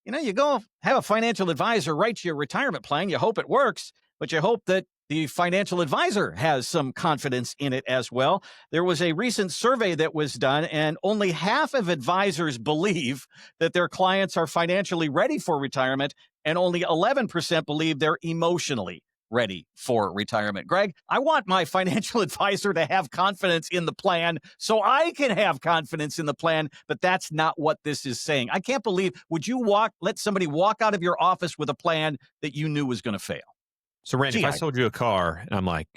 You go have a financial advisor write you a retirement plan. You hope it works, but you hope that the financial advisor has some confidence in it as well. There was a recent survey that was done, and only half of advisors believe that their clients are financially ready for retirement, and only 11% believe they're emotionally ready for retirement. Greg, I want my financial advisor to have confidence in the plan so I can have confidence in the plan, but that's not what this is saying. I can't believe, would you let somebody walk out of your office with a plan that you knew was going to fail? So, Randy, if I sold you a car and I'm like,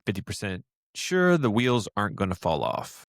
50% sure the wheels aren't going to fall off.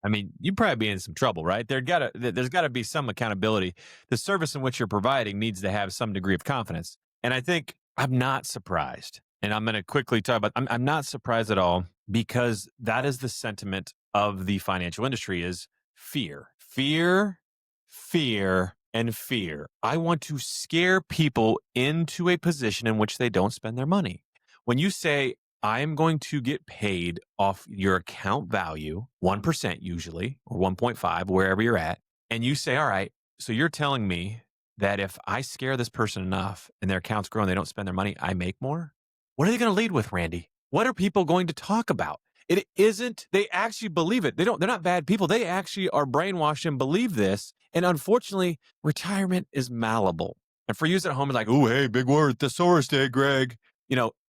I mean, you'd probably be in some trouble, right? There's got to be some accountability. The service in which you're providing needs to have some degree of confidence. And I think I'm not surprised. And I'm going to quickly talk about, I'm not surprised at all, because that is the sentiment of the financial industry is fear, fear, fear, and fear. I want to scare people into a position in which they don't spend their money. When you say, I'm going to get paid off your account value, 1% usually, or 1.5, wherever you're at, and you say, all right, so you're telling me that if I scare this person enough and their account's grow and they don't spend their money, I make more? What are they going to lead with, Randy? What are people going to talk about? It isn't, they actually believe it. They're not bad people. They actually are brainwashed and believe this. And unfortunately, retirement is malleable. And for you at home, it's like, oh, hey, big word, thesaurus day, Greg.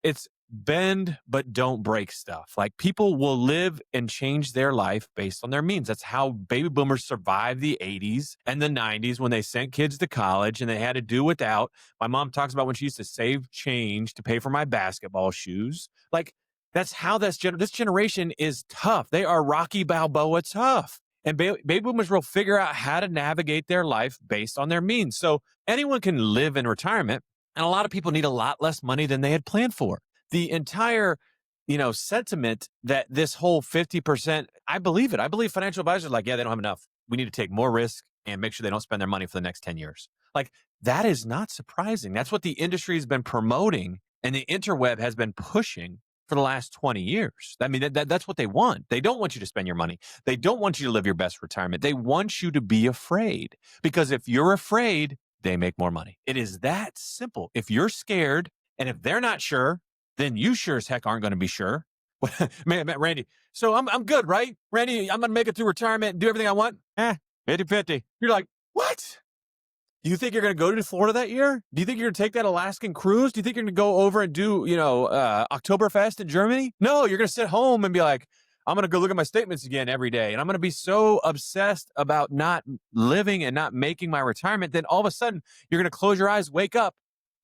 It's bend, but don't break stuff. Like, people will live and change their life based on their means. That's how baby boomers survived the 80s and the 90s when they sent kids to college and they had to do without. My mom talks about when she used to save change to pay for my basketball shoes. Like, that's how this generation is tough. They are Rocky Balboa tough. And baby boomers will figure out how to navigate their life based on their means. So anyone can live in retirement, and a lot of people need a lot less money than they had planned for. The entire, sentiment that this whole 50%, I believe it. I believe financial advisors are like, yeah, they don't have enough. We need to take more risk and make sure they don't spend their money for the next 10 years. Like, that is not surprising. That's what the industry has been promoting and the interweb has been pushing for the last 20 years. I mean, that's what they want. They don't want you to spend your money. They don't want you to live your best retirement. They want you to be afraid, because if you're afraid, they make more money. It is that simple. If you're scared and if they're not sure, then you sure as heck aren't going to be sure. Man, Randy, so I'm good, right? Randy, I'm going to make it through retirement and do everything I want? 50-50. You're like, what? Do you think you're going to go to Florida that year? Do you think you're going to take that Alaskan cruise? Do you think you're going to go over and do, Oktoberfest in Germany? No, you're going to sit home and be like, I'm going to go look at my statements again every day. And I'm going to be so obsessed about not living and not making my retirement. Then all of a sudden, you're going to close your eyes, wake up,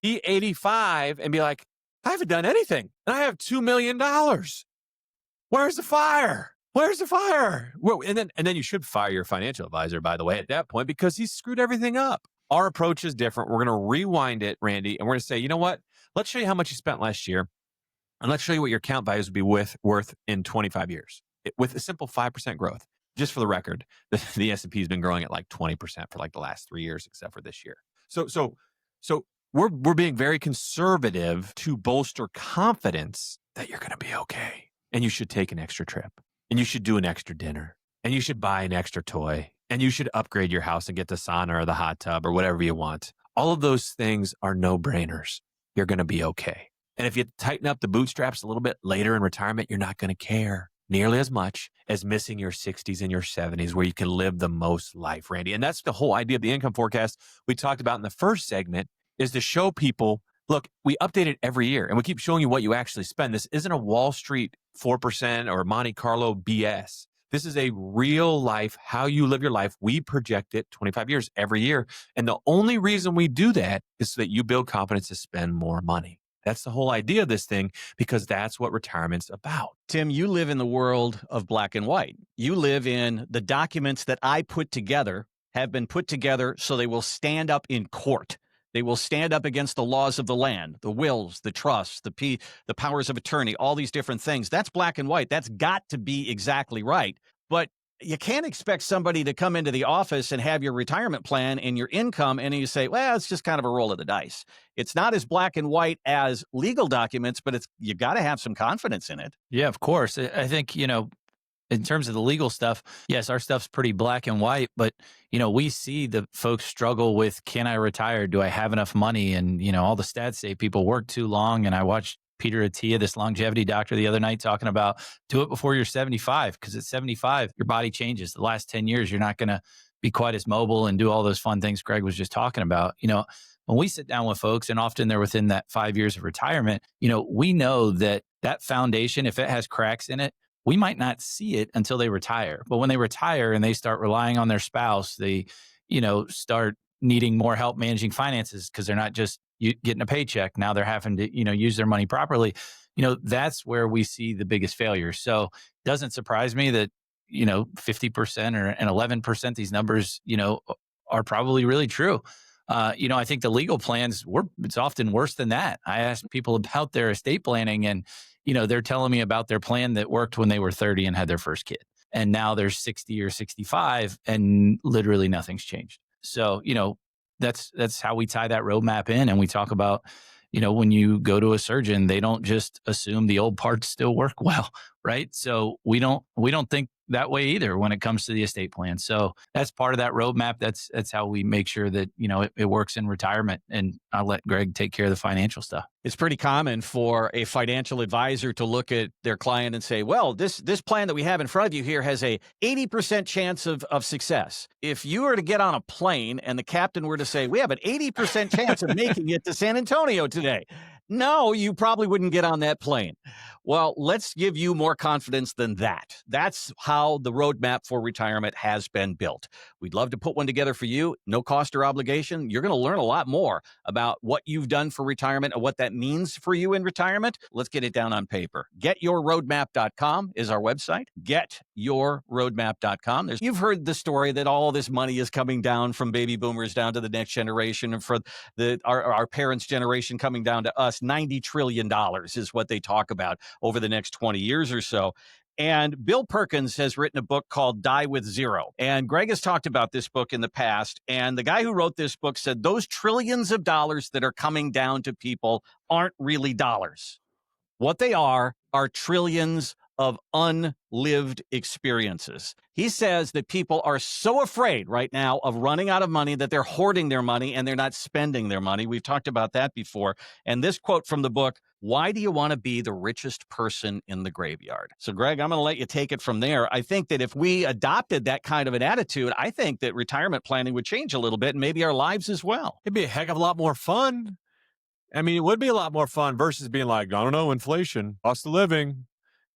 be 85 and be like, I haven't done anything. And I have $2 million. Where's the fire? Where's the fire? Well, and then you should fire your financial advisor, by the way, at that point, because he screwed everything up. Our approach is different. We're going to rewind it, Randy, and we're going to say, you know what? Let's show you how much you spent last year, and let's show you what your account values would be worth in 25 years with a simple 5% growth. Just for the record, the S&P has been growing at like 20% for like the last 3 years, except for this year. So we're being very conservative to bolster confidence that you're going to be okay, and you should take an extra trip, and you should do an extra dinner, and you should buy an extra toy, and you should upgrade your house and get the sauna or the hot tub or whatever you want. All of those things are no-brainers. You're going to be okay. And if you tighten up the bootstraps a little bit later in retirement, you're not going to care nearly as much as missing your 60s and your 70s where you can live the most life, Randy. And that's the whole idea of the income forecast we talked about in the first segment, is to show people, look, we update it every year and we keep showing you what you actually spend. This isn't a Wall Street 4% or Monte Carlo BS. This is a real life, how you live your life. We project it 25 years every year. And the only reason we do that is so that you build confidence to spend more money. That's the whole idea of this thing, because that's what retirement's about. Tim, you live in the world of black and white. You live in the documents that I put together have been put together so they will stand up in court. They will stand up against the laws of the land, the wills, the trusts, the powers of attorney, all these different things. That's black and white. That's got to be exactly right. But you can't expect somebody to come into the office and have your retirement plan and your income, and you say, well, it's just kind of a roll of the dice. It's not as black and white as legal documents, but you got to have some confidence in it. Yeah, of course. I think, in terms of the legal stuff, yes, our stuff's pretty black and white, but we see the folks struggle with, can I retire? Do I have enough money? And all the stats say people work too long. And I watched Peter Attia, this longevity doctor, the other night talking about do it before you're 75, because at 75, your body changes. The last 10 years, you're not going to be quite as mobile and do all those fun things Greg was just talking about. When we sit down with folks, and often they're within that 5 years of retirement, we know that that foundation, if it has cracks in it, we might not see it until they retire. But when they retire and they start relying on their spouse, they, start needing more help managing finances because they're not just getting a paycheck. Now they're having to, use their money properly. That's where we see the biggest failure. So it doesn't surprise me that, 50% and 11%, these numbers, are probably really true. I think the legal plans it's often worse than that. I ask people about their estate planning, and they're telling me about their plan that worked when they were 30 and had their first kid. And now they're 60 or 65 and literally nothing's changed. So, that's how we tie that roadmap in. And we talk about, when you go to a surgeon, they don't just assume the old parts still work well, right? So we don't think that way either when it comes to the estate plan. So that's part of that roadmap. That's how we make sure that, it works in retirement. And I'll let Greg take care of the financial stuff. It's pretty common for a financial advisor to look at their client and say, well, this plan that we have in front of you here has a 80% chance of success. If you were to get on a plane and the captain were to say, we have an 80% chance of making it to San Antonio today, no, you probably wouldn't get on that plane. Well, let's give you more confidence than that. That's how the roadmap for retirement has been built. We'd love to put one together for you. No cost or obligation. You're going to learn a lot more about what you've done for retirement and what that means for you in retirement. Let's get it down on paper. GetYourRoadmap.com is our website. GetYourRoadmap.com. You've heard the story that all this money is coming down from baby boomers down to the next generation, and for our parents' generation coming down to us. $90 trillion is what they talk about over the next 20 years or so. And Bill Perkins has written a book called Die with Zero. And Greg has talked about this book in the past. And the guy who wrote this book said those trillions of dollars that are coming down to people aren't really dollars. What they are trillions of unlived experiences. He says that people are so afraid right now of running out of money that they're hoarding their money and they're not spending their money. We've talked about that before. And this quote from the book, why do you want to be the richest person in the graveyard? So, Greg, I'm going to let you take it from there. I think that if we adopted that kind of an attitude, I think that retirement planning would change a little bit, and maybe our lives as well. It'd be a heck of a lot more fun. I mean, it would be a lot more fun versus being like, I don't know, inflation, cost of living,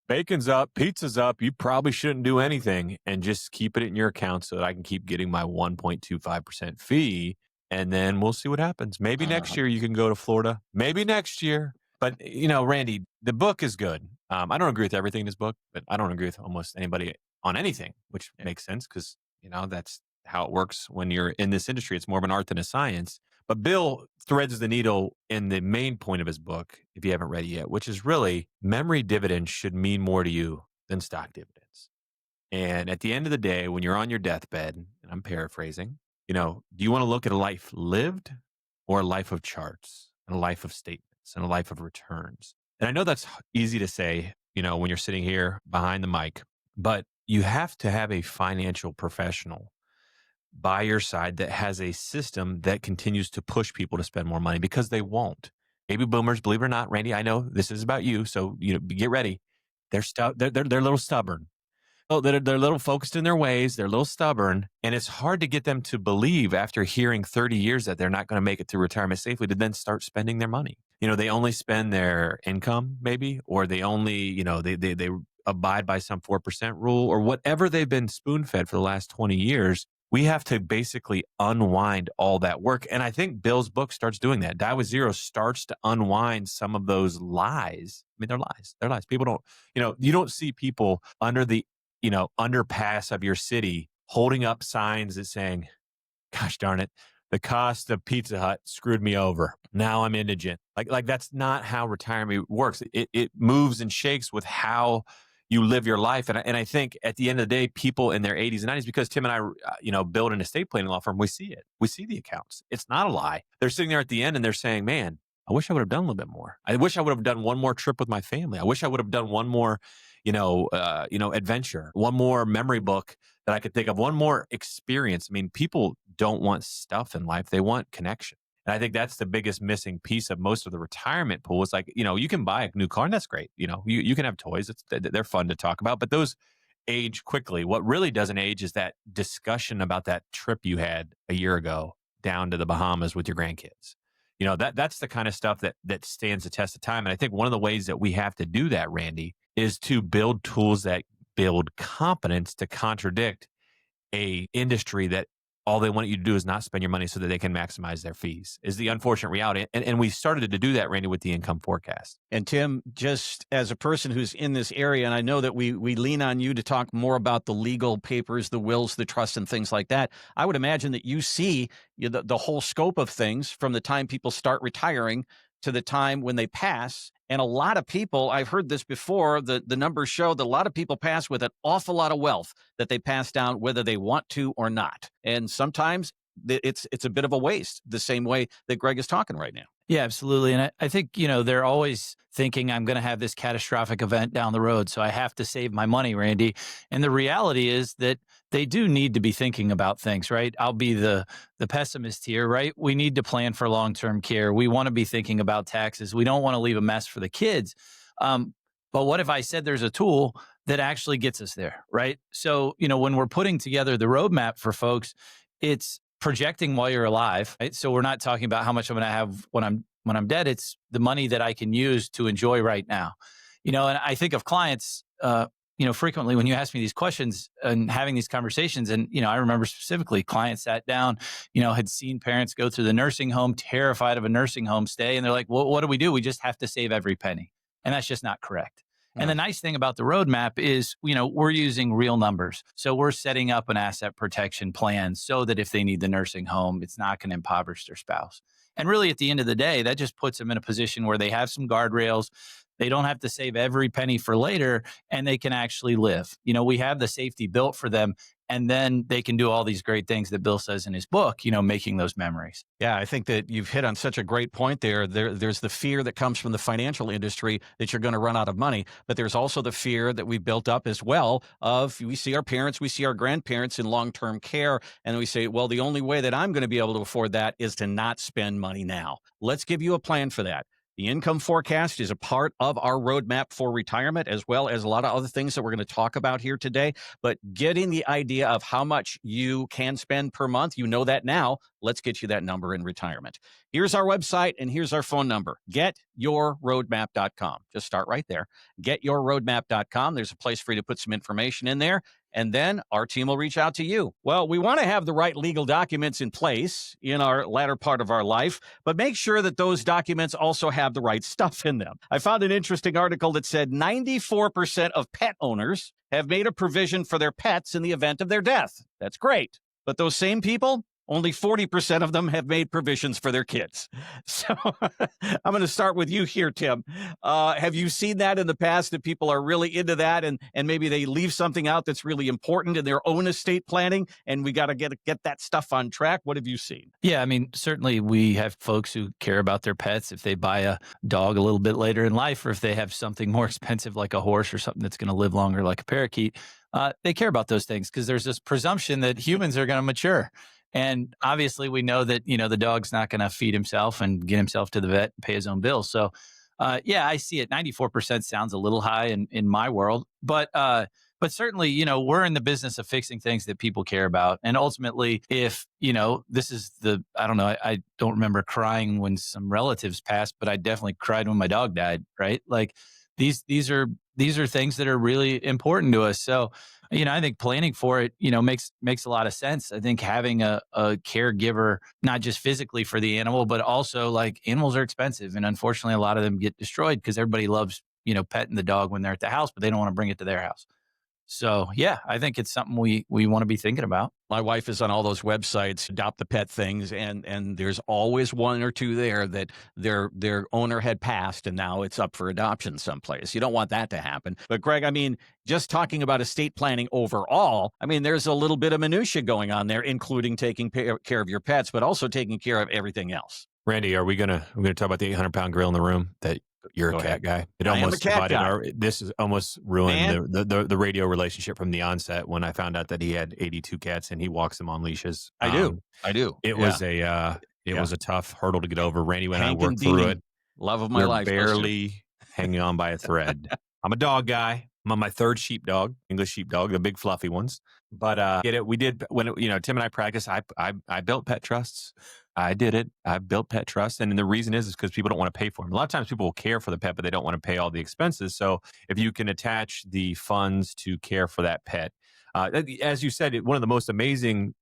bacon's up, pizza's up. You probably shouldn't do anything and just keep it in your account so that I can keep getting my 1.25% fee. And then we'll see what happens. Maybe next year you can go to Florida. Maybe next year. But, Randy, the book is good. I don't agree with everything in this book, but I don't agree with almost anybody on anything, which makes sense because, that's how it works when you're in this industry. It's more of an art than a science. But Bill threads the needle in the main point of his book, if you haven't read it yet, which is really memory dividends should mean more to you than stock dividends. And at the end of the day, when you're on your deathbed, and I'm paraphrasing, do you want to look at a life lived or a life of charts and a life of statements and a life of returns? And I know that's easy to say, when you're sitting here behind the mic, but you have to have a financial professional by your side that has a system that continues to push people to spend more money, because they won't. Baby boomers, believe it or not, Randy, I know this is about you, so get ready. They're a little stubborn. Oh, they're a little focused in their ways. They're a little stubborn, and it's hard to get them to believe after hearing 30 years that they're not going to make it through retirement safely to then start spending their money. They only spend their income, maybe, or they only, they abide by some 4% rule or whatever they've been spoon-fed for the last 20 years. We have to basically unwind all that work. And I think Bill's book starts doing that. Die with Zero starts to unwind some of those lies. I mean, they're lies. They're lies. People don't, you don't see people under the, underpass of your city holding up signs that saying, gosh darn it, the cost of Pizza Hut screwed me over. Now I'm indigent. Like that's not how retirement works. It moves and shakes with how you live your life. And I think at the end of the day, people in their 80s and 90s, because Tim and I, build an estate planning law firm, we see it. We see the accounts. It's not a lie. They're sitting there at the end and they're saying, man, I wish I would have done a little bit more. I wish I would have done one more trip with my family. I wish I would have done one more, adventure, one more memory book that I could think of, one more experience. I mean, people don't want stuff in life; they want connection. And I think that's the biggest missing piece of most of the retirement pool. Is like, you can buy a new car and that's great. You can have toys. They're fun to talk about, but those age quickly. What really doesn't age is that discussion about that trip you had a year ago down to the Bahamas with your grandkids. That's the kind of stuff that stands the test of time. And I think one of the ways that we have to do that, Randy, is to build tools that build competence to contradict a industry that all they want you to do is not spend your money so that they can maximize their fees, is the unfortunate reality. And we started to do that, Randy, with the income forecast. And Tim, just as a person who's in this area, and I know that we lean on you to talk more about the legal papers, the wills, the trusts, and things like that. I would imagine that you see the whole scope of things from the time people start retiring to the time when they pass. And a lot of people, I've heard this before, the numbers show that a lot of people pass with an awful lot of wealth that they pass down whether they want to or not. And sometimes it's a bit of a waste, the same way that Greg is talking right now. Yeah, absolutely. And I think, they're always thinking I'm going to have this catastrophic event down the road, so I have to save my money, Randy. And the reality is that they do need to be thinking about things, right? I'll be the pessimist here, right? We need to plan for long-term care. We want to be thinking about taxes. We don't want to leave a mess for the kids. But what if I said there's a tool that actually gets us there, right? So, when we're putting together the roadmap for folks, it's projecting while you're alive, right? So we're not talking about how much I'm going to have when I'm dead. It's the money that I can use to enjoy right now. And I think of clients, frequently when you ask me these questions and having these conversations, and, I remember specifically clients sat down, had seen parents go through the nursing home, terrified of a nursing home stay. And they're like, well, what do? We just have to save every penny. And that's just not correct. And the nice thing about the roadmap is, we're using real numbers. So we're setting up an asset protection plan so that if they need the nursing home, it's not going to impoverish their spouse. And really, at the end of the day, that just puts them in a position where they have some guardrails. They don't have to save every penny for later, and they can actually live. We have the safety built for them, and then they can do all these great things that Bill says in his book, making those memories. Yeah, I think that you've hit on such a great point there. There's the fear that comes from the financial industry that you're going to run out of money, but there's also the fear that we've built up as well of, we see our parents, we see our grandparents in long-term care, and we say, well, the only way that I'm going to be able to afford that is to not spend money now. Let's give you a plan for that. The income forecast is a part of our roadmap for retirement, as well as a lot of other things that we're going to talk about here today. But getting the idea of how much you can spend per month, you know that now. Let's get you that number in retirement. Here's our website and here's our phone number, getyourroadmap.com. Just start right there, getyourroadmap.com. There's a place for you to put some information in there, and then our team will reach out to you. Well, we want to have the right legal documents in place in our latter part of our life, but make sure that those documents also have the right stuff in them. I found an interesting article that said 94% of pet owners have made a provision for their pets in the event of their death. That's great. But those same people, only 40% of them have made provisions for their kids. So I'm going to start with you here, Tim. Have you seen that in the past, that people are really into that and maybe they leave something out that's really important in their own estate planning, and we got to get that stuff on track? What have you seen? Yeah, I mean, certainly we have folks who care about their pets. If they buy a dog a little bit later in life, or if they have something more expensive like a horse or something that's going to live longer like a parakeet, they care about those things because there's this presumption that humans are going to mature. And obviously we know that, the dog's not going to feed himself and get himself to the vet and pay his own bills. So, yeah, I see it. 94% sounds a little high in my world, but certainly, we're in the business of fixing things that people care about. And ultimately, if, this is I don't remember crying when some relatives passed, but I definitely cried when my dog died, right? Like these are things that are really important to us. So, I think planning for it, makes a lot of sense. I think having a caregiver, not just physically for the animal, but also like animals are expensive. And unfortunately, a lot of them get destroyed because everybody loves, petting the dog when they're at the house, but they don't want to bring it to their house. So, yeah, I think it's something we want to be thinking about. My wife is on all those websites, adopt a pet things, and there's always one or two there that their owner had passed and now it's up for adoption someplace. You don't want that to happen. But Greg, I mean, just talking about estate planning overall, I mean, there's a little bit of minutia going on there, including taking care of your pets, but also taking care of everything else. Randy, we're gonna talk about the 800-pound gorilla in the room that you're Go a cat ahead. guy? It I am a almost cat divided guy. this is almost ruined Man. the radio relationship from the onset when I found out that he had 82 cats and he walks them on leashes. I do. It Yeah. was a tough hurdle to get over. Randy and I Hank and worked through it. Deanie, love of my We're life. those two. barely hanging on by a thread. I'm a dog guy. I'm on my third sheepdog, English sheepdog, the big fluffy ones. But get it? We did when Tim and I practiced. I built pet trusts. I did it. I built pet trusts, and the reason is because people don't want to pay for them. A lot of times, people will care for the pet, but they don't want to pay all the expenses. So if you can attach the funds to care for that pet, as you said, one of the most amazing,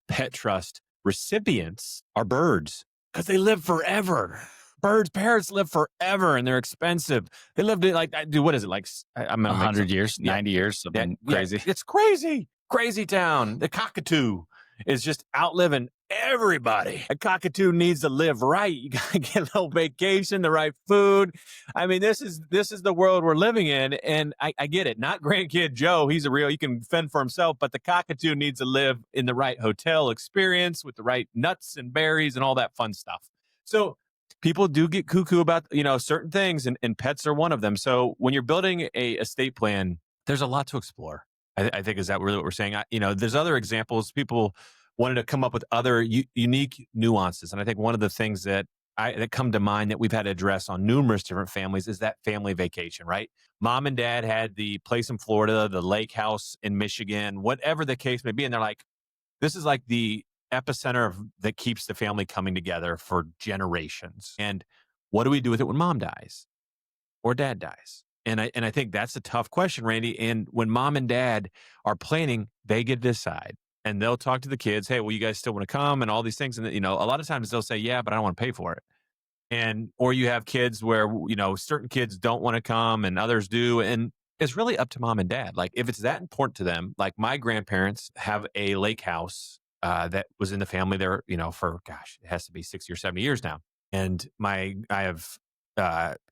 pet trust recipients are birds because they live forever. Parrots live forever and they're expensive. They lived dude, what is it? I'm 100 years, 90 years, something crazy. Yeah, it's crazy. Crazy town. The cockatoo is just outliving everybody. A cockatoo needs to live right. You gotta get a little vacation, the right food. I mean, this is the world we're living in. And I get it. Not grandkid Joe. He can fend for himself, but the cockatoo needs to live in the right hotel experience with the right nuts and berries and all that fun stuff. So people do get cuckoo about, certain things, and pets are one of them. So when you're building a estate plan, there's a lot to explore. I think, is that really what we're saying? There's other examples. People wanted to come up with other unique nuances. And I think one of the things that come to mind that we've had to address on numerous different families is that family vacation, right? Mom and dad had the place in Florida, the lake house in Michigan, whatever the case may be. And they're like, this is like the epicenter that keeps the family coming together for generations. And what do we do with it when mom dies or dad dies? And I think that's a tough question, Randy. And when mom and dad are planning, they get to decide. And they'll talk to the kids, hey, well, you guys still want to come and all these things. And, a lot of times they'll say, yeah, but I don't want to pay for it. Or you have kids where, certain kids don't want to come and others do. And it's really up to mom and dad. Like if it's that important to them, like my grandparents have a lake house that was in the family there, for, it has to be 60 or 70 years now. And I have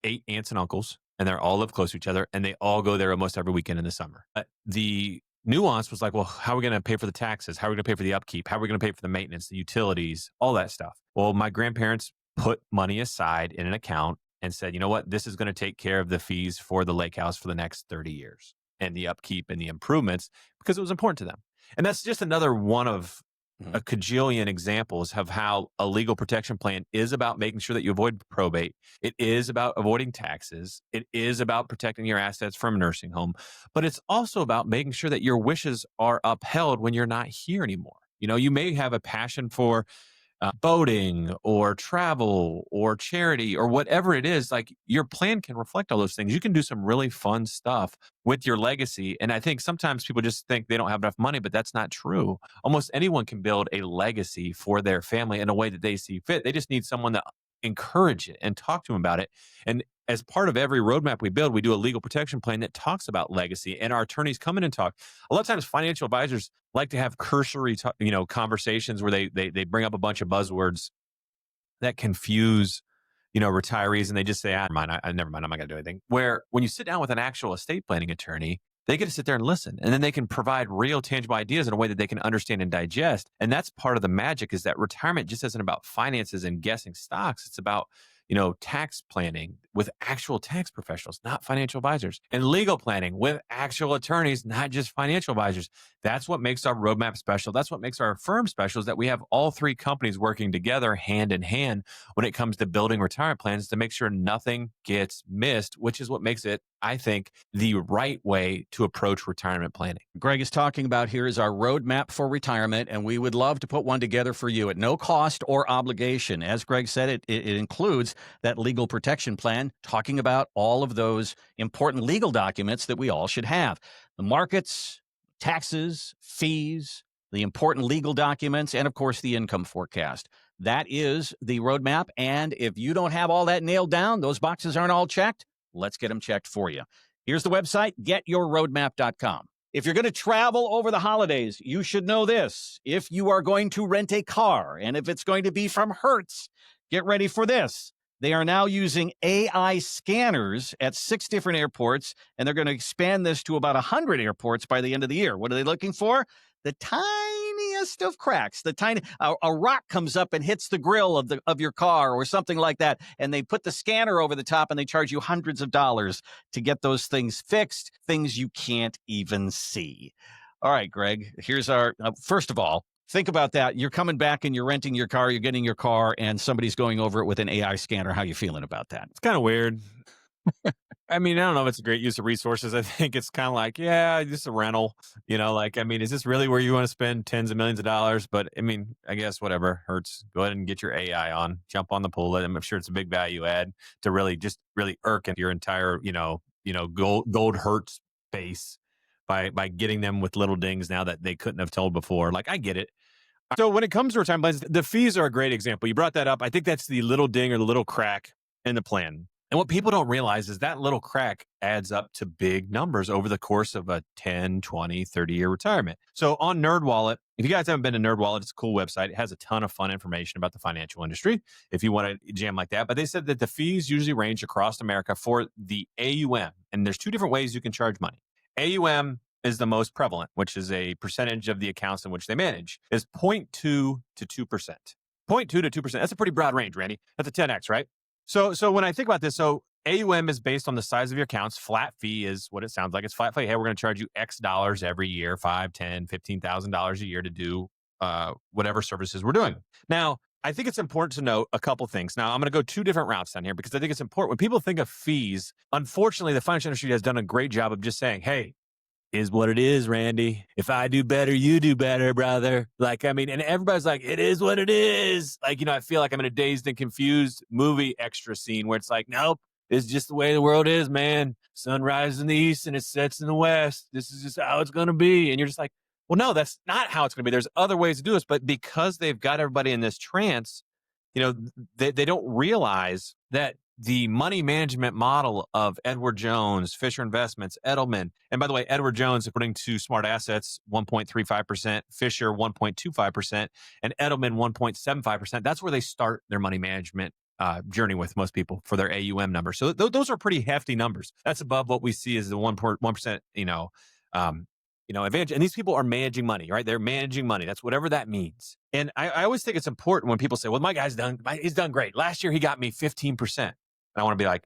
8 aunts and uncles, and they all live close to each other, and they all go there almost every weekend in the summer. The nuance was like, well, how are we going to pay for the taxes? How are we going to pay for the upkeep? How are we going to pay for the maintenance, the utilities, all that stuff? Well, my grandparents put money aside in an account and said, you know what, this is going to take care of the fees for the lake house for the next 30 years and the upkeep and the improvements because it was important to them. And that's just another one of a cajillion examples of how a legal protection plan is about making sure that you avoid probate. It is about avoiding taxes. It is about protecting your assets from a nursing home, but it's also about making sure that your wishes are upheld when you're not here anymore. You may have a passion for boating or travel or charity or whatever it is. Like your plan can reflect all those things. You can do some really fun stuff with your legacy. And I think sometimes people just think they don't have enough money, but that's not true. Almost anyone can build a legacy for their family in a way that they see fit. They just need someone to encourage it and talk to them about it. And as part of every roadmap we build, we do a legal protection plan that talks about legacy, and our attorneys come in and talk. A lot of times financial advisors like to have cursory, conversations where they bring up a bunch of buzzwords that confuse, retirees, and they just say, never mind, never mind, I'm not going to do anything. Where when you sit down with an actual estate planning attorney, they get to sit there and listen, and then they can provide real tangible ideas in a way that they can understand and digest. And that's part of the magic, is that retirement just isn't about finances and guessing stocks. It's about, tax planning with actual tax professionals, not financial advisors, and legal planning with actual attorneys, not just financial advisors. That's what makes our roadmap special. That's what makes our firm special, is that we have all 3 companies working together hand in hand when it comes to building retirement plans to make sure nothing gets missed, which is what makes it, I think, the right way to approach retirement planning. Greg is talking about here is our roadmap for retirement, and we would love to put one together for you at no cost or obligation. As Greg said, it includes that legal protection plan, talking about all of those important legal documents that we all should have. The markets, taxes, fees, the important legal documents, and of course, the income forecast. That is the roadmap. And if you don't have all that nailed down, those boxes aren't all checked, let's get them checked for you. Here's the website, getyourroadmap.com. If you're going to travel over the holidays, you should know this. If you are going to rent a car, and if it's going to be from Hertz, get ready for this. They are now using AI scanners at 6 different airports, and they're going to expand this to about 100 airports by the end of the year. What are they looking for? The tiny tiniest of cracks, a rock comes up and hits the grill of your car or something like that, and they put the scanner over the top and they charge you hundreds of dollars to get those things fixed, things you can't even see. All right, Greg, here's our first of all, think about that. You're coming back and you're renting your car, you're getting your car, and somebody's going over it with an AI scanner. How you feeling about that? It's kind of weird. I mean, I don't know if it's a great use of resources. I think it's kind of like, yeah, just a rental, I mean, is this really where you want to spend tens of millions of dollars? But I mean, I guess whatever hurts. Go ahead and get your AI on, jump on the pool. I'm sure it's a big value add to really irk your entire, gold hurts base by getting them with little dings now that they couldn't have told before. Like, I get it. So when it comes to retirement plans, the fees are a great example. You brought that up. I think that's the little ding or the little crack in the plan. And what people don't realize is that little crack adds up to big numbers over the course of a 10, 20, 30-year retirement. So on NerdWallet, if you guys haven't been to NerdWallet, it's a cool website. It has a ton of fun information about the financial industry if you want to jam like that. But they said that the fees usually range across America for the AUM. And there's two different ways you can charge money. AUM is the most prevalent, which is a percentage of the accounts in which they manage, is 0.2 to 2%. 0.2 to 2%. That's a pretty broad range, Randy. That's a 10x, right? So when I think about this, so AUM is based on the size of your accounts. Flat fee is what it sounds like. It's flat fee. Hey, we're going to charge you X dollars every year, $5, $10, $15,000 a year to do whatever services we're doing. Now, I think it's important to note a couple things. Now, I'm going to go two different routes down here because I think it's important. When people think of fees, unfortunately, the financial industry has done a great job of just saying, hey, is what it is, Randy. If I do better, you do better, brother. And everybody's like, it is what it is. I feel like I'm in a Dazed and Confused movie extra scene where it's like, nope, it's just the way the world is, man. Sun rises in the east and it sets in the west. This is just how it's going to be. And you're just like, well, no, that's not how it's going to be. There's other ways to do this. But because they've got everybody in this trance, they don't realize that the money management model of Edward Jones, Fisher Investments, Edelman, and by the way, Edward Jones, according to Smart Assets, 1.35%, Fisher, 1.25%, and Edelman, 1.75%. That's where they start their money management journey with most people for their AUM numbers. So those are pretty hefty numbers. That's above what we see as the 1%, advantage. And these people are managing money, right? They're managing money. That's whatever that means. And I always think it's important when people say, well, my guy's he's done great. Last year, he got me 15%. And I want to be like,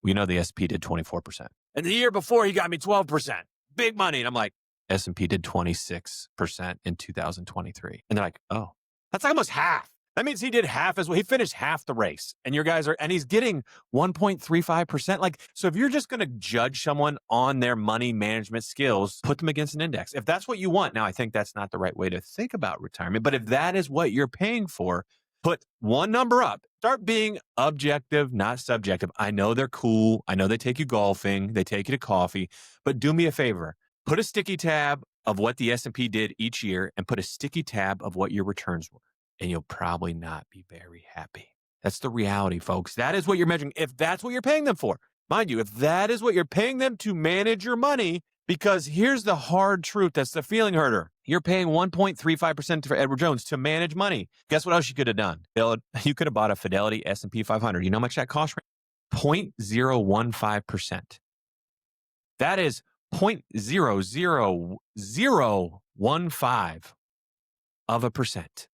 well, the S&P did 24%. And the year before, he got me 12%. Big money. And I'm like, S&P did 26% in 2023. And they're like, oh, that's almost half. That means he did half as well. He finished half the race. And and he's getting 1.35%. So if you're just going to judge someone on their money management skills, put them against an index. If that's what you want. Now, I think that's not the right way to think about retirement. But if that is what you're paying for, put one number up. Start being objective, not subjective. I know they're cool. I know they take you golfing. They take you to coffee. But do me a favor. Put a sticky tab of what the S&P did each year and put a sticky tab of what your returns were. And you'll probably not be very happy. That's the reality, folks. That is what you're measuring. If that's what you're paying them for, mind you, if that is what you're paying them to manage your money, because here's the hard truth. That's the feeling herder. You're paying 1.35% for Edward Jones to manage money. Guess what else you could have done? You could have bought a Fidelity S&P 500. You know how much that cost? 0.015%. That is 0.00015 of a percent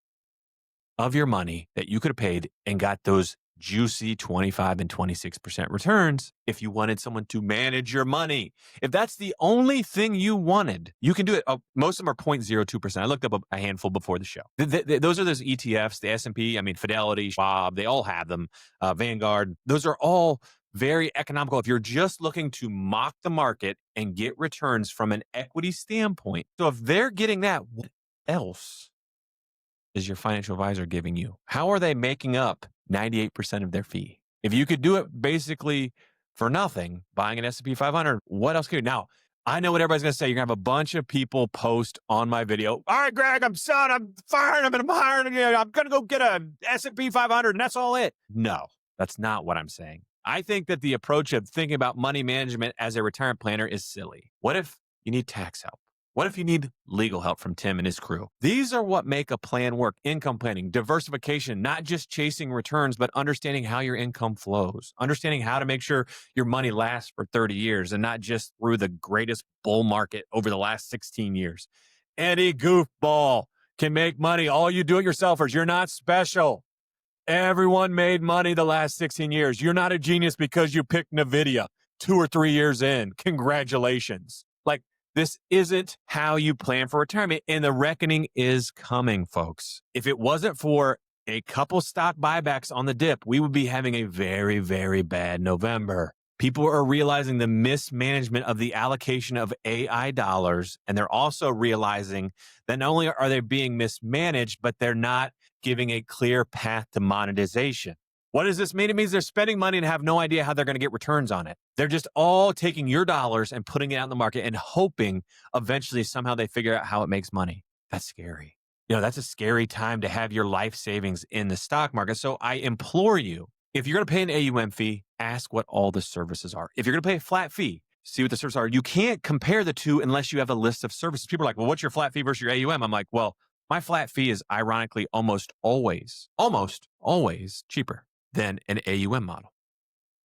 of your money that you could have paid and got those juicy 25 and 26% returns if you wanted someone to manage your money. If that's the only thing you wanted, you can do it. Most of them are 0.02%. I looked up a handful before the show. Those are those ETFs, the S&P, Fidelity, Schwab, they all have them. Vanguard, those are all very economical if you're just looking to mock the market and get returns from an equity standpoint. So if they're getting that, what else is your financial advisor giving you? How are they making up 98% of their fee? If you could do it basically for nothing, buying an S&P 500, what else could you? Now, I know what everybody's going to say. You're going to have a bunch of people post on my video. All right, Greg, I'm fired. I'm hiring. I'm going to go get a S&P 500 and that's all it. No, that's not what I'm saying. I think that the approach of thinking about money management as a retirement planner is silly. What if you need tax help? What if you need legal help from Tim and his crew? These are what make a plan work. Income planning, diversification, not just chasing returns, but understanding how your income flows, understanding how to make sure your money lasts for 30 years and not just through the greatest bull market over the last 16 years. Eddie Goofball, can make money. All you do-it-yourselfers, you're not special. Everyone made money the last 16 years. You're not a genius because you picked NVIDIA 2 or 3 years in. Congratulations. Like, this isn't how you plan for retirement, and the reckoning is coming, folks. If it wasn't for a couple stock buybacks on the dip, we would be having a very, very bad November. People are realizing the mismanagement of the allocation of AI dollars, and they're also realizing that not only are they being mismanaged, but they're not giving a clear path to monetization. What does this mean? It means they're spending money and have no idea how they're going to get returns on it. They're just all taking your dollars and putting it out in the market and hoping eventually somehow they figure out how it makes money. That's scary. That's a scary time to have your life savings in the stock market. So I implore you, if you're going to pay an AUM fee, ask what all the services are. If you're going to pay a flat fee, see what the services are. You can't compare the two unless you have a list of services. People are like, well, what's your flat fee versus your AUM? I'm like, well, my flat fee is ironically almost always cheaper than an AUM model.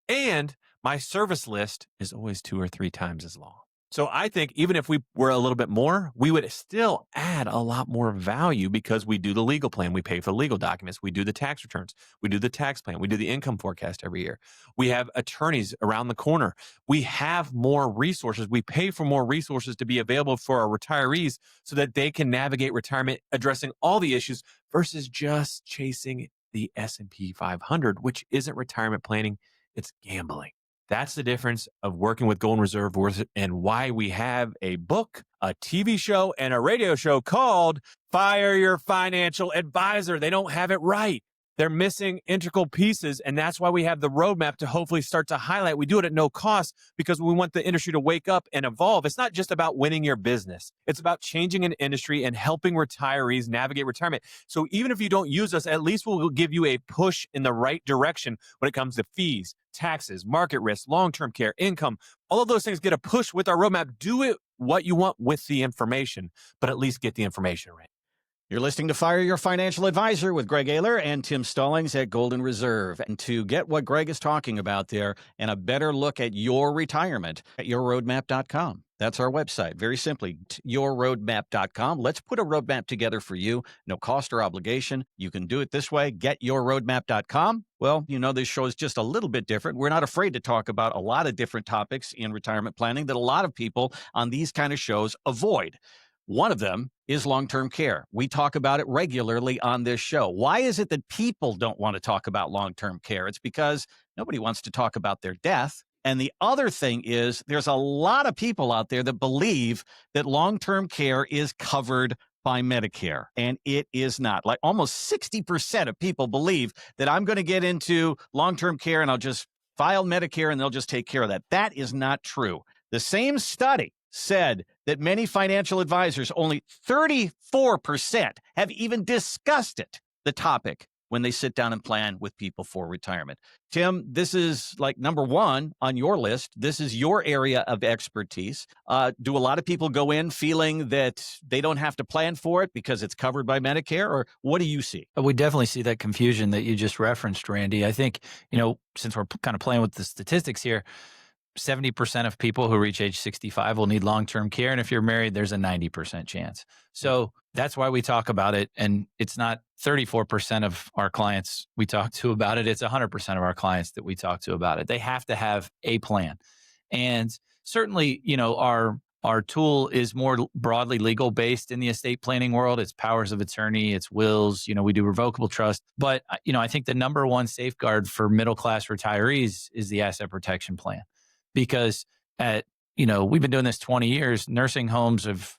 And my service list is always 2 or 3 times as long. So I think even if we were a little bit more, we would still add a lot more value because we do the legal plan. We pay for the legal documents. We do the tax returns. We do the tax plan. We do the income forecast every year. We have attorneys around the corner. We have more resources. We pay for more resources to be available for our retirees so that they can navigate retirement, addressing all the issues versus just chasing the S&P 500, which isn't retirement planning. It's gambling. That's the difference of working with Golden Reserve and why we have a book, a TV show, and a radio show called Fire Your Financial Advisor. They don't have it right. They're missing integral pieces, and that's why we have the roadmap to hopefully start to highlight. We do it at no cost because we want the industry to wake up and evolve. It's not just about winning your business. It's about changing an industry and helping retirees navigate retirement. So even if you don't use us, at least we'll give you a push in the right direction when it comes to fees, taxes, market risk, long-term care, income. All of those things get a push with our roadmap. Do it what you want with the information, but at least get the information right. You're listening to Fire Your Financial Advisor with Greg Ayler and Tim Stallings at Golden Reserve. And to get what Greg is talking about there and a better look at your retirement at yourroadmap.com. That's our website. Very simply, yourroadmap.com. Let's put a roadmap together for you. No cost or obligation. You can do it this way. Getyourroadmap.com. Well, this show is just a little bit different. We're not afraid to talk about a lot of different topics in retirement planning that a lot of people on these kind of shows avoid. One of them is long-term care. We talk about it regularly on this show. Why is it that people don't want to talk about long-term care? It's because nobody wants to talk about their death. And the other thing is there's a lot of people out there that believe that long-term care is covered by Medicare, and it is not. Like almost 60% of people believe that I'm going to get into long-term care and I'll just file Medicare and they'll just take care of that. That is not true. The same study said that many financial advisors, only 34%, have even discussed the topic, when they sit down and plan with people for retirement. Tim, this is like number one on your list. This is your area of expertise. Do a lot of people go in feeling that they don't have to plan for it because it's covered by Medicare, or what do you see? We definitely see that confusion that you just referenced, Randy. I think, since we're kind of playing with the statistics here, 70% of people who reach age 65 will need long-term care. And if you're married, there's a 90% chance. So that's why we talk about it. And it's not 34% of our clients we talk to about it. It's 100% of our clients that we talk to about it. They have to have a plan. And certainly, our tool is more broadly legal based in the estate planning world. It's powers of attorney, it's wills, we do revocable trust. But, I think the number one safeguard for middle-class retirees is the asset protection plan. Because we've been doing this 20 years, nursing homes have,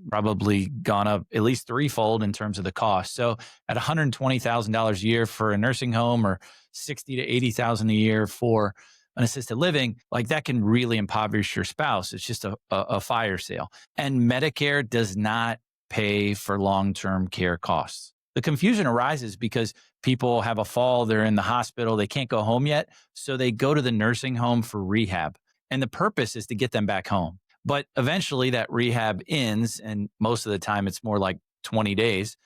probably gone up at least threefold in terms of the cost. So at $120,000 a year for a nursing home or $60,000 to $80,000 a year for an assisted living, like that can really impoverish your spouse. It's just a fire sale. And Medicare does not pay for long-term care costs. The confusion arises because people have a fall, they're in the hospital, they can't go home yet, so they go to the nursing home for rehab. And the purpose is to get them back home. But eventually that rehab ends, and most of the time it's more like 20 days.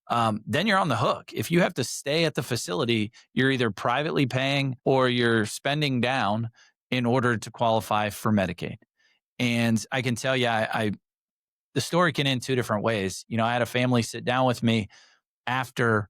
Then you're on the hook. If you have to stay at the facility, you're either privately paying or you're spending down in order to qualify for Medicaid. And I can tell you, the story can end two different ways. I had a family sit down with me after,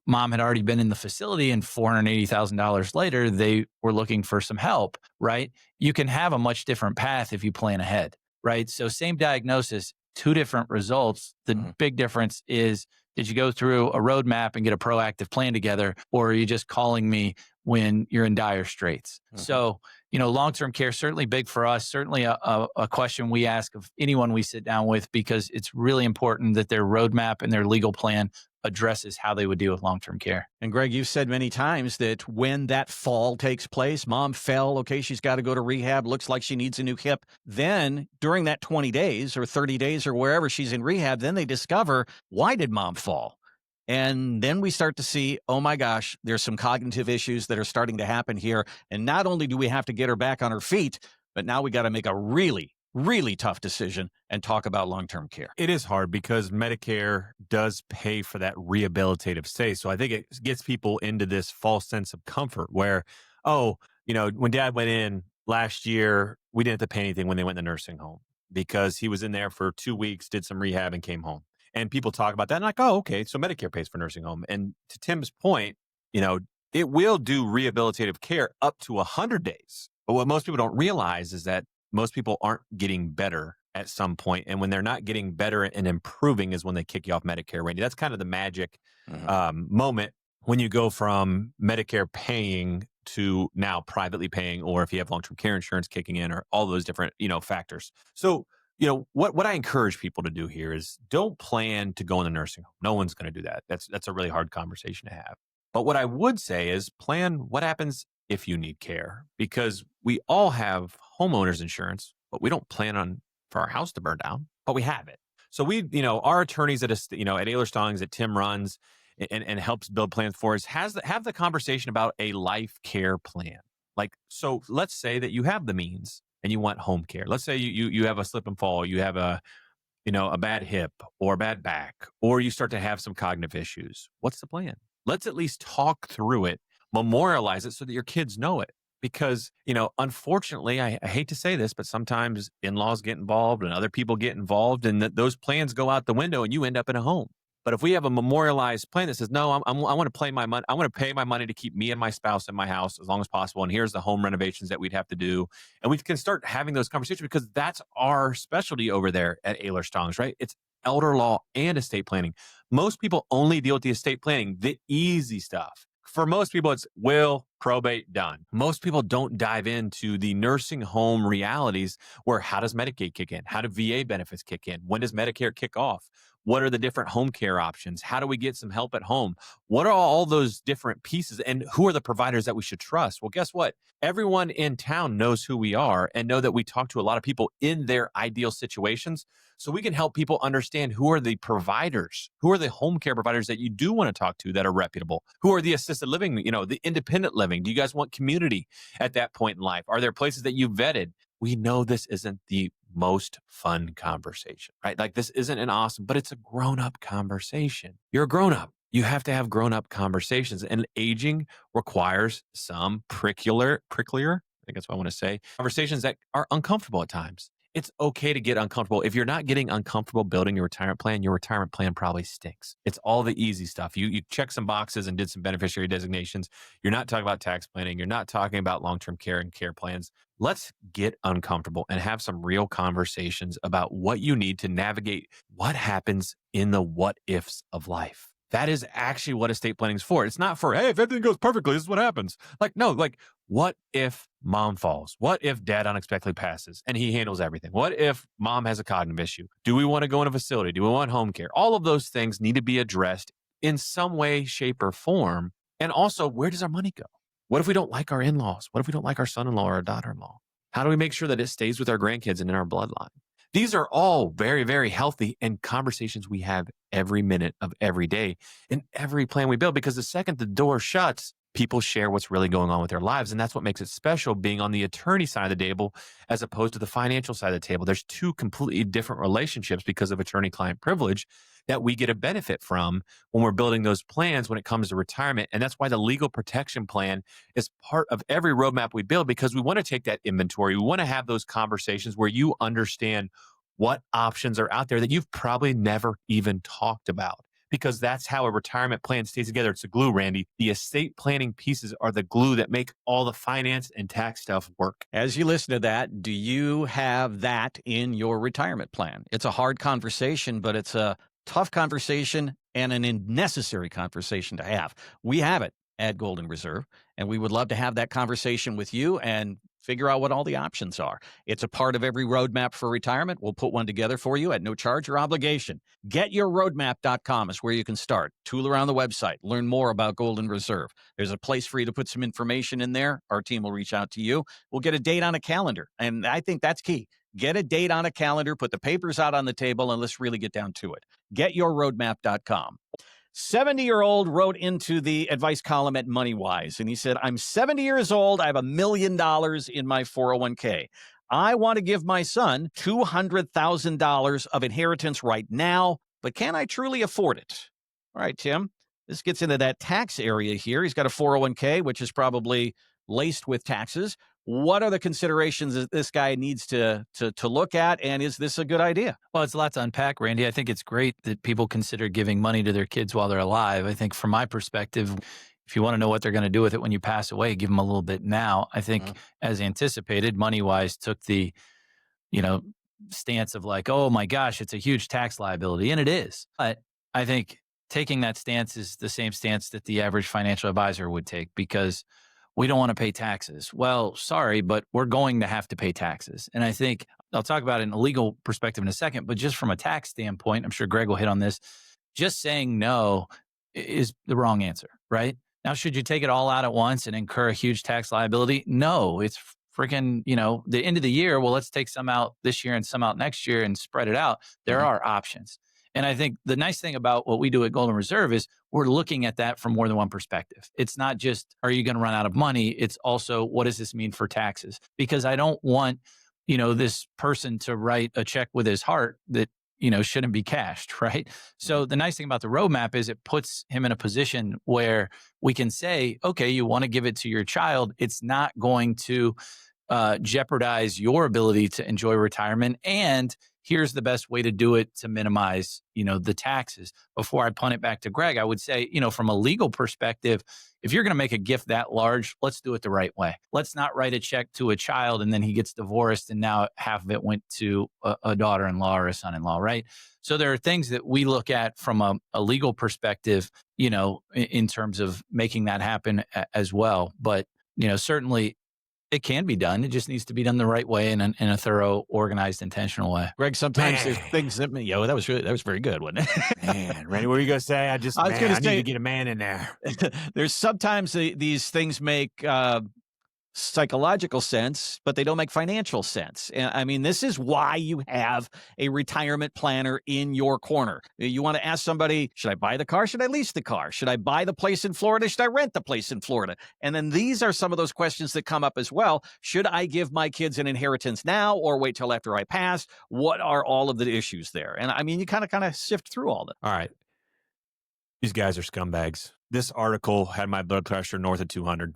mom had already been in the facility, and $480,000 later, they were looking for some help, right? You can have a much different path if you plan ahead, right? So same diagnosis, two different results. The big difference is, did you go through a roadmap and get a proactive plan together, or are you just calling me when you're in dire straits? So, long-term care, certainly big for us, certainly a question we ask of anyone we sit down with, because it's really important that their roadmap and their legal plan addresses how they would deal with long-term care. And Greg, you've said many times that when that fall takes place, mom fell, okay, she's got to go to rehab, looks like she needs a new hip. Then during that 20 days or 30 days or wherever she's in rehab, then they discover, why did mom fall? And then we start to see, oh my gosh, there's some cognitive issues that are starting to happen here. And not only do we have to get her back on her feet, but now we got to make a really, really tough decision and talk about long-term care. It is hard because Medicare does pay for that rehabilitative stay. So I think it gets people into this false sense of comfort where, when dad went in last year, we didn't have to pay anything when they went in the nursing home because he was in there for 2 weeks, did some rehab and came home. And people talk about that and like, oh, okay, so Medicare pays for nursing home. And to Tim's point, it will do rehabilitative care up to 100 days. But what most people don't realize is that most people aren't getting better at some point. And when they're not getting better and improving is when they kick you off Medicare, Randy. That's kind of the magic moment when you go from Medicare paying to now privately paying, or if you have long-term care insurance kicking in, or all those different, factors. So, what I encourage people to do here is don't plan to go in the nursing home. No one's going to do that. That's a really hard conversation to have. But what I would say is plan what happens if you need care, because we all have homeowners insurance, but we don't plan for our house to burn down, but we have it. So our attorneys at Ayler Stallings that Tim runs and helps build plans for us have the conversation about a life care plan. So let's say that you have the means and you want home care. Let's say you have a slip and fall, you have a bad hip or a bad back, or you start to have some cognitive issues. What's the plan? Let's at least talk through it, memorialize it so that your kids know it. Because, unfortunately, I hate to say this, but sometimes in-laws get involved and other people get involved, and those plans go out the window and you end up in a home. But if we have a memorialized plan that says, no, I want to pay my money. I want to pay my money to keep me and my spouse in my house as long as possible. And here's the home renovations that we'd have to do. And we can start having those conversations because that's our specialty over there at Ayler Stallings, right? It's elder law and estate planning. Most people only deal with the estate planning, the easy stuff. For most people, it's will, probate, done. Most people don't dive into the nursing home realities where how does Medicaid kick in? How do VA benefits kick in? When does Medicare kick off? What are the different home care options? How do we get some help at home? What are all those different pieces? And who are the providers that we should trust? Well, guess what? Everyone in town knows who we are and know that we talk to a lot of people in their ideal situations. So we can help people understand who are the providers, who are the home care providers that you do want to talk to that are reputable, who are the assisted living, the independent living. Do you guys want community at that point in life? Are there places that you vetted? We know this isn't the most fun conversation, right? Like this isn't an awesome, but it's a grown-up conversation. You're a grown-up. You have to have grown-up conversations, and aging requires some pricklier, I think that's what I want to say, conversations that are uncomfortable at times. It's okay to get uncomfortable. If you're not getting uncomfortable building your retirement plan probably stinks. It's all the easy stuff. You check some boxes and did some beneficiary designations. You're not talking about tax planning. You're not talking about long-term care and care plans. Let's get uncomfortable and have some real conversations about what you need to navigate what happens in the what ifs of life. That is actually what estate planning is for. It's not for, hey, if everything goes perfectly, this is what happens. What if mom falls? What if dad unexpectedly passes and he handles everything? What if mom has a cognitive issue? Do we want to go in a facility? Do we want home care? All of those things need to be addressed in some way, shape, or form. And also, where does our money go? What if we don't like our in-laws? What if we don't like our son-in-law or our daughter-in-law? How do we make sure that it stays with our grandkids and in our bloodline? These are all very, very healthy and conversations we have every minute of every day in every plan we build, because the second the door shuts, people share what's really going on with their lives. And that's what makes it special being on the attorney side of the table as opposed to the financial side of the table. There's two completely different relationships because of attorney-client privilege that we get a benefit from when we're building those plans when it comes to retirement. And that's why the legal protection plan is part of every roadmap we build, because we want to take that inventory. We want to have those conversations where you understand what options are out there that you've probably never even talked about. Because that's how a retirement plan stays together. It's a glue, Randy. The estate planning pieces are the glue that make all the finance and tax stuff work. As you listen to that, do you have that in your retirement plan? It's a hard conversation, but it's a tough conversation and an necessary conversation to have. We have it at Golden Reserve, and we would love to have that conversation with you and figure out what all the options are. It's a part of every roadmap for retirement. We'll put one together for you at no charge or obligation. GetYourRoadmap.com is where you can start. Tool around the website. Learn more about Golden Reserve. There's a place for you to put some information in there. Our team will reach out to you. We'll get a date on a calendar, and I think that's key. Get a date on a calendar, put the papers out on the table, and let's really get down to it. GetYourRoadmap.com. 70-year-old wrote into the advice column at MoneyWise, and he said, I'm 70 years old. I have $1 million in my 401k. I want to give my son $200,000 of inheritance right now, but can I truly afford it? All right, Tim, this gets into that tax area here. He's got a 401k, which is probably laced with taxes. What are the considerations that this guy needs to look at, and is this a good idea? Well, it's a lot to unpack, Randy. I think it's great that people consider giving money to their kids while they're alive. I think from my perspective, if you want to know what they're going to do with it when you pass away, give them a little bit now. I think as anticipated, MoneyWise took the, stance of like, oh my gosh, it's a huge tax liability. And it is. But I think taking that stance is the same stance that the average financial advisor would take, because we don't want to pay taxes. Well, sorry, but we're going to have to pay taxes. And I think I'll talk about it in a legal perspective in a second, but just from a tax standpoint, I'm sure Greg will hit on this. Just saying no is the wrong answer, right? Now, should you take it all out at once and incur a huge tax liability? No, it's freaking, the end of the year. Well, let's take some out this year and some out next year and spread it out. There are options. And I think the nice thing about what we do at Golden Reserve is we're looking at that from more than one perspective. It's not just, are you going to run out of money? It's also, what does this mean for taxes? Because I don't want, this person to write a check with his heart that, shouldn't be cashed, right? So the nice thing about the roadmap is it puts him in a position where we can say, okay, you want to give it to your child. It's not going to jeopardize your ability to enjoy retirement. And here's the best way to do it to minimize, the taxes. Before I punt it back to Greg, I would say, from a legal perspective, if you're going to make a gift that large, let's do it the right way. Let's not write a check to a child and then he gets divorced and now half of it went to a daughter-in-law or a son-in-law, right? So there are things that we look at from a legal perspective, in terms of making that happen as well. But, certainly it can be done. It just needs to be done the right way in a thorough, organized, intentional way. Greg, sometimes there's things that that was very good, wasn't it? Man, Randy, what were you going to say? I was going to say, need to get a man in there. There's sometimes these things make psychological sense, but they don't make financial sense. And I mean, this is why you have a retirement planner in your corner. You want to ask somebody, should I buy the car? Should I lease the car? Should I buy the place in Florida? Should I rent the place in Florida? And then these are some of those questions that come up as well. Should I give my kids an inheritance now or wait till after I pass? What are all of the issues there? And I mean, you kind of sift through all that. All right. These guys are scumbags. This article had my blood pressure north of 200.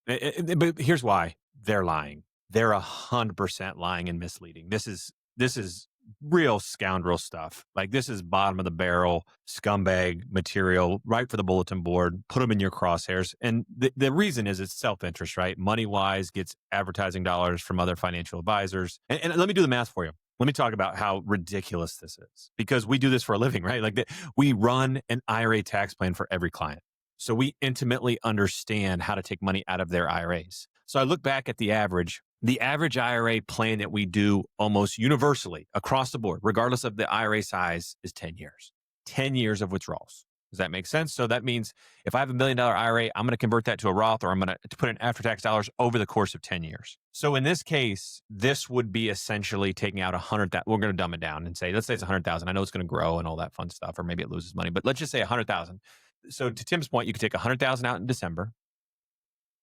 But here's why they're lying. They're 100% lying and misleading. This is real scoundrel stuff. Like, this is bottom of the barrel scumbag material, right for the bulletin board. Put them in your crosshairs. And the reason is it's self-interest, right? MoneyWise gets advertising dollars from other financial advisors. And let me do the math for you. Let me talk about how ridiculous this is, because we do this for a living, right? We run an IRA tax plan for every client. So we intimately understand how to take money out of their IRAs. So I look back at the average IRA plan that we do almost universally across the board, regardless of the IRA size, is 10 years. 10 years of withdrawals. Does that make sense? So that means if I have $1 million IRA, I'm going to convert that to a Roth, or I'm going to put in after-tax dollars over the course of 10 years. So in this case, this would be essentially taking out 100,000. We're going to dumb it down and say, let's say it's 100,000. I know it's going to grow and all that fun stuff, or maybe it loses money, but let's just say 100,000. So to Tim's point, you could take 100,000 out in December,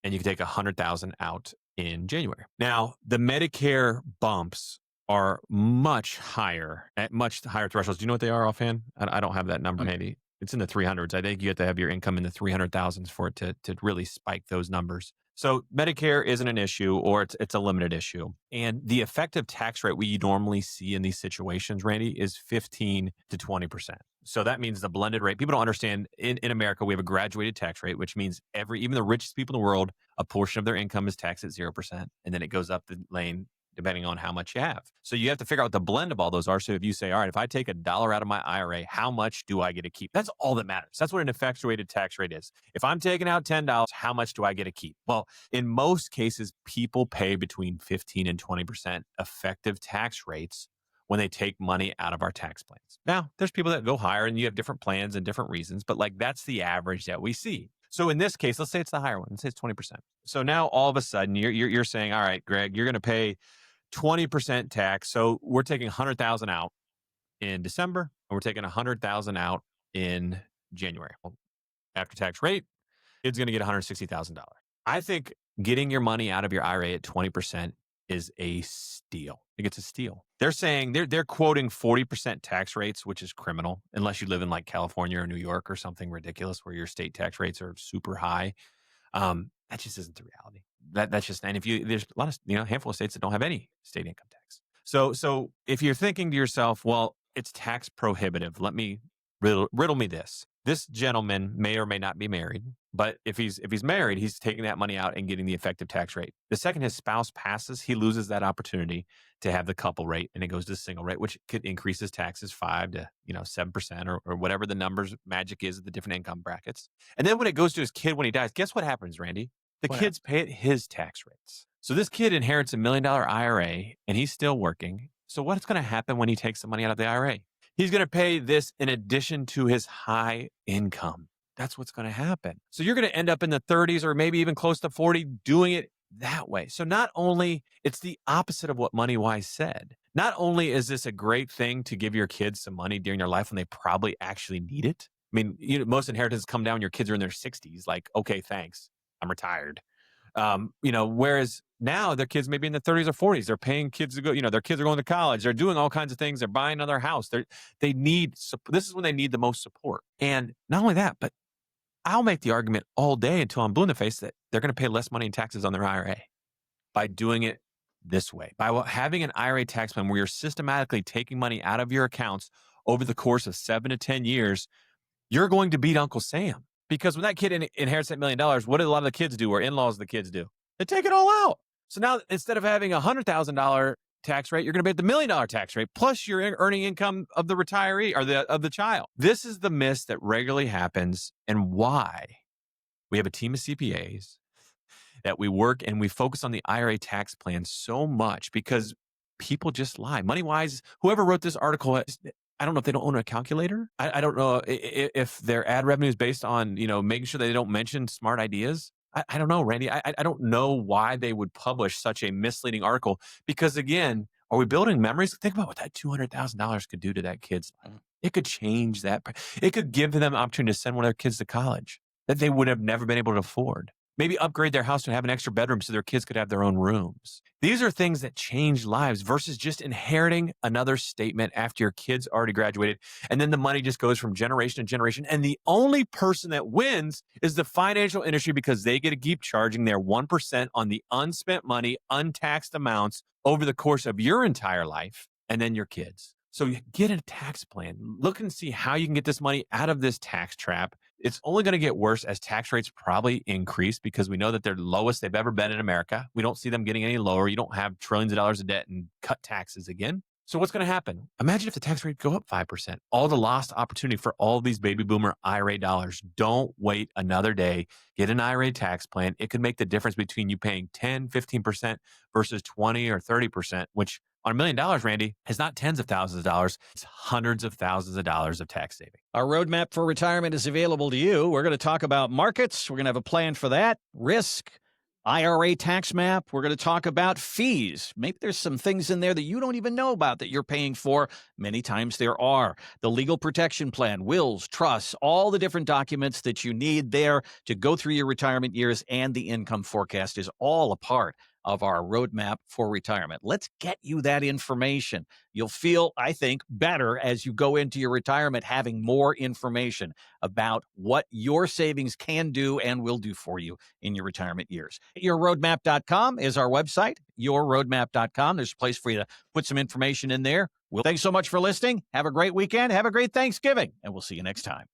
and you can take 100,000 out in January. Now, the Medicare bumps are much higher, at much higher thresholds. Do you know what they are offhand? I don't have that number handy. It's in the 300s. I think you have to have your income in the 300,000s for it to really spike those numbers. So Medicare isn't an issue, or it's a limited issue. And the effective tax rate we normally see in these situations, Randy, is 15 to 20%. So that means the blended rate. People don't understand in America, we have a graduated tax rate, which means even the richest people in the world, a portion of their income is taxed at 0%. And then it goes up the lane depending on how much you have. So you have to figure out what the blend of all those are. So if you say, all right, if I take $1 out of my IRA, how much do I get to keep? That's all that matters. That's what an effectuated tax rate is. If I'm taking out $10, how much do I get to keep? Well, in most cases, people pay between 15 and 20% effective tax rates when they take money out of our tax plans. Now, there's people that go higher and you have different plans and different reasons, but like that's the average that we see. So in this case, let's say it's the higher one. Let's say it's 20%. So now all of a sudden you're saying, all right, Greg, you're going to pay 20% tax. So we're taking 100,000 out in December and we're taking 100,000 out in January. Well, after tax rate, it's going to get $160,000. I think getting your money out of your IRA at 20% is a steal. I think it's a steal. They're saying they're quoting 40% tax rates, which is criminal unless you live in like California or New York or something ridiculous where your state tax rates are super high. That just isn't the reality. That's just, and there's a lot of, handful of states that don't have any state income tax. So if you're thinking to yourself, well, it's tax prohibitive, let me riddle me this. This gentleman may or may not be married, but if he's married, he's taking that money out and getting the effective tax rate. The second his spouse passes, he loses that opportunity to have the couple rate, and it goes to the single rate, which could increase his taxes 5 to 7% or whatever the numbers magic is of the different income brackets. And then when it goes to his kid when he dies, guess what happens, Randy? The kids pay at his tax rates. So this kid inherits $1 million IRA, and he's still working. So what's going to happen when he takes the money out of the IRA? He's going to pay this in addition to his high income. That's what's going to happen. So you're going to end up in the 30s or maybe even close to 40 doing it that way. So not only it's the opposite of what MoneyWise said. Not only is this a great thing to give your kids some money during their life when they probably actually need it. I mean, most inheritances come down when your kids are in their 60s. Like, okay, thanks, I'm retired. Whereas now their kids may be in the 30s or 40s. They're paying kids to go, their kids are going to college. They're doing all kinds of things. They're buying another house. They need, this is when they need the most support. And not only that, but I'll make the argument all day until I'm blue in the face that they're going to pay less money in taxes on their IRA by doing it this way. By having an IRA tax plan where you're systematically taking money out of your accounts over the course of 7 to 10 years, you're going to beat Uncle Sam. Because when that kid inherits that $1 million, what do a lot of the kids do, or in-laws of the kids do? They take it all out. So now instead of having a $100,000 tax rate, you're going to pay the $1 million tax rate plus your earning income of the retiree or of the child. This is the miss that regularly happens, and why we have a team of CPAs that we work and we focus on the IRA tax plan so much because people just lie. MoneyWise, whoever wrote this article, I don't know if they don't own a calculator. I don't know if their ad revenue is based on, making sure they don't mention smart ideas. I don't know, Randy. I don't know why they would publish such a misleading article because, again, are we building memories? Think about what that $200,000 could do to that kid's life. It could change that. It could give them the opportunity to send one of their kids to college that they would have never been able to afford. Maybe upgrade their house to have an extra bedroom so their kids could have their own rooms. These are things that change lives versus just inheriting another statement after your kid's already graduated. And then the money just goes from generation to generation. And the only person that wins is the financial industry because they get to keep charging their 1% on the unspent money, untaxed amounts over the course of your entire life and then your kids. So you get a tax plan. Look and see how you can get this money out of this tax trap. It's only going to get worse as tax rates probably increase because we know that they're the lowest they've ever been in America. We don't see them getting any lower. You don't have trillions of dollars of debt and cut taxes again. So what's going to happen? Imagine if the tax rate go up 5%. All the lost opportunity for all these baby boomer IRA dollars. Don't wait another day. Get an IRA tax plan. It could make the difference between you paying 10, 15% versus 20 or 30%, which on $1 million, Randy, is not tens of thousands of dollars. It's hundreds of thousands of dollars of tax saving. Our roadmap for retirement is available to you. We're going to talk about markets. We're going to have a plan for that. Risk, IRA tax map. We're going to talk about fees. Maybe there's some things in there that you don't even know about that you're paying for. Many times there are. The legal protection plan, wills, trusts, all the different documents that you need there to go through your retirement years, and the income forecast is all a part of our roadmap for retirement. Let's get you that information. You'll feel, I think, better as you go into your retirement having more information about what your savings can do and will do for you in your retirement years. Yourroadmap.com is our website, yourroadmap.com. There's a place for you to put some information in there. Well, thanks so much for listening. Have a great weekend. Have a great Thanksgiving, and we'll see you next time.